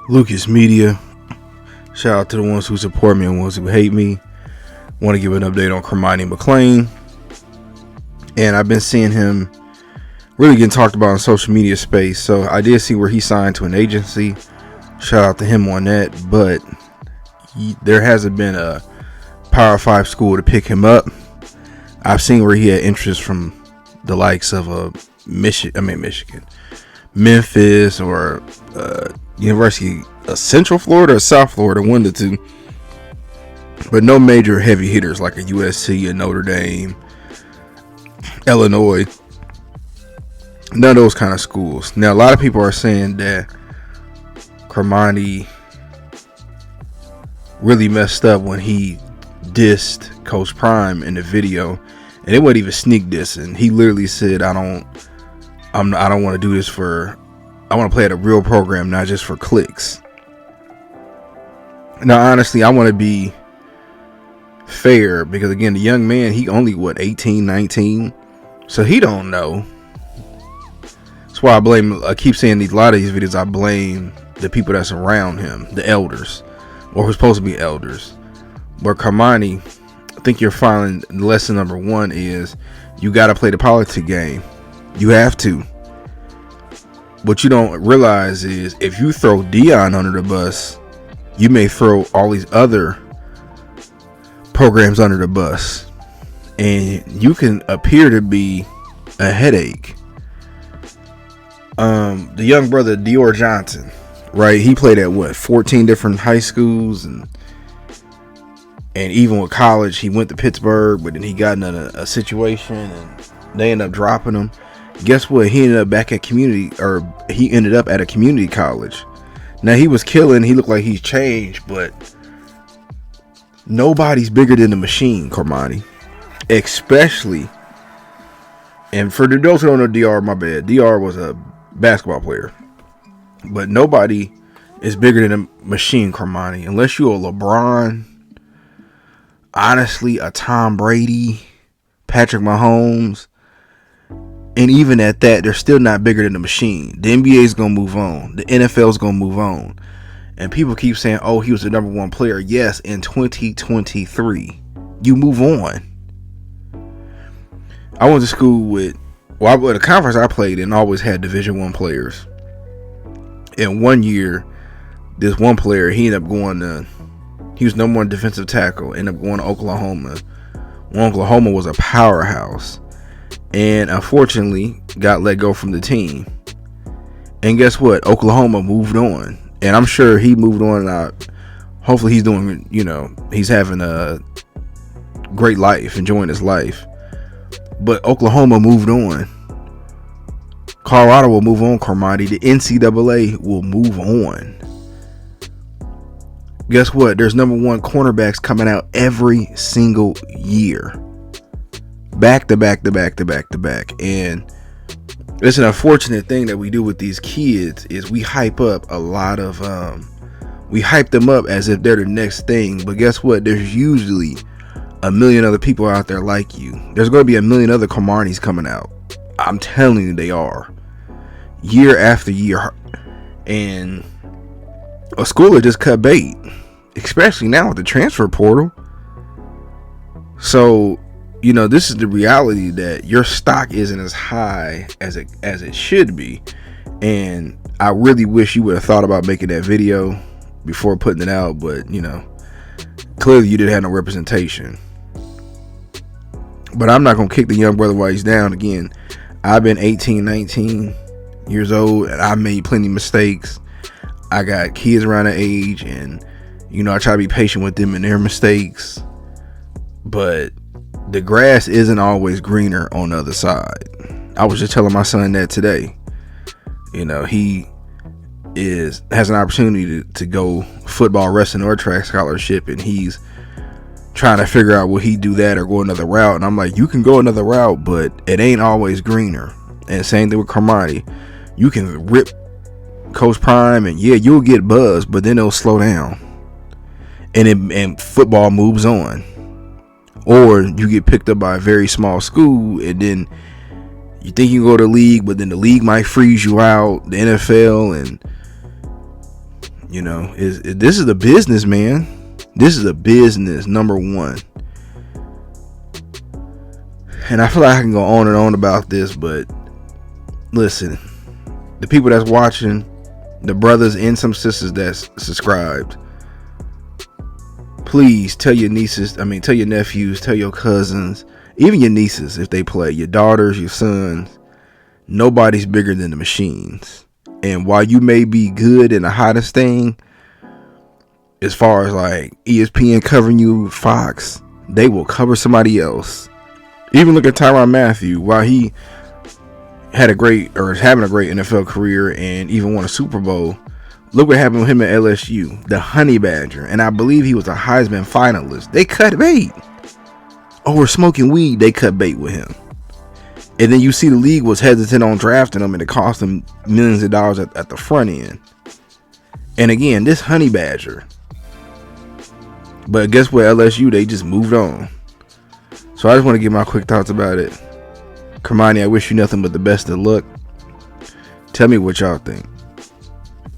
Lucas Media. Shout out to the ones who support me and ones who hate me. Want to give an update on Cormani Mclain. And I've been seeing him really getting talked about in social media space. So I did see where he signed to an agency. Shout out to him on that. But there hasn't been a Power 5 school to pick him up. I've seen where he had interest from the likes of Michigan, Memphis, or University of Central Florida or South Florida, one of the two. But no major heavy hitters like a USC, a Notre Dame, Illinois. None of those kind of schools. Now, a lot of people are saying that Cormani really messed up when he dissed Coach Prime in the video, and it wasn't even sneak dissing. He literally said, I don't want to do this I want to play at a real program, not just for clicks. Now, honestly, I want to be fair because, again, the young man, he only 18, 19, so he don't know. That's why I keep saying a lot of these videos, I blame the people that's around him, the elders, or who's supposed to be elders. But Cormani, I think you're finding lesson number one is you got to play the politics game. You have to. What you don't realize is if you throw Dion under the bus, you may throw all these other programs under the bus, and you can appear to be a headache. The young brother Dior Johnson, right? He played at 14 different high schools, and even with college, he went to Pittsburgh, but then he got in a situation, and they ended up dropping him. Guess what? He ended up he ended up at a community college. Now, he was killing. He looked like he's changed, but nobody's bigger than the machine, Cormani. Especially, and for those who don't know DR, my bad. DR was a basketball player, but nobody is bigger than a machine, Cormani. Unless you're a LeBron, honestly, a Tom Brady, Patrick Mahomes. And even at that, they're still not bigger than the machine. The NBA is going to move on. The NFL is going to move on. And people keep saying, oh, he was the number one player. Yes, in 2023. You move on. I went to school the conference I played in always had Division I players. And one year, this one player, he ended up he was number one defensive tackle, ended up going to Oklahoma. Oklahoma was a powerhouse. And unfortunately got let go from the team. And guess what? Oklahoma moved on. And I'm sure he moved on. Hopefully he's doing, he's having a great life, enjoying his life. But Oklahoma moved on. Colorado will move on, Cormani. The NCAA will move on. Guess what? There's number one cornerbacks coming out every single year. Back to back. And it's an unfortunate thing that we do with these kids is we hype up a lot of we hype them up as if they're the next thing. But guess what? There's usually a million other people out there like you. There's going to be a million other Cormanis coming out. I'm telling you, they are. Year after year. And a schooler just cut bait. Especially now with the transfer portal. So this is the reality that your stock isn't as high as it should be. And I really wish you would have thought about making that video before putting it out. But, clearly you didn't have no representation. But I'm not going to kick the young brother while he's down. Again, I've been 18, 19 years old, and I made plenty of mistakes. I got kids around that age, and, I try to be patient with them and their mistakes. But the grass isn't always greener on the other side. I was just telling my son that today. He has an opportunity to go football, wrestling, or track scholarship, and he's trying to figure out will he do that or go another route. And I'm like, you can go another route, but it ain't always greener. And same thing with Cormani. You can rip Coach Prime, and you'll get buzz, but then it'll slow down, and football moves on. Or you get picked up by a very small school, and then you think you can go to the league, but then the league might freeze you out, the NFL, and You know, this is a business, man. This is a business, number one. And I feel like I can go on and on about this, but listen, the people that's watching, the brothers and some sisters that's subscribed, please tell your nieces, tell your nephews, tell your cousins, even your nieces if they play, your daughters, your sons, nobody's bigger than the machines. And while you may be good in the hottest thing, as far as like ESPN covering you, Fox, they will cover somebody else. Even look at Tyrann Mathieu. While he had is having a great NFL career and even won a Super Bowl, look what happened with him at LSU, the Honey Badger, and I believe he was a Heisman finalist. They cut bait. Over smoking weed, they cut bait with him. And then you see the league was hesitant on drafting him, and it cost them millions of dollars at the front end. And again, this Honey Badger. But guess what? LSU, they just moved on. So I just want to give my quick thoughts about it. Cormani, I wish you nothing but the best of luck. Tell me what y'all think.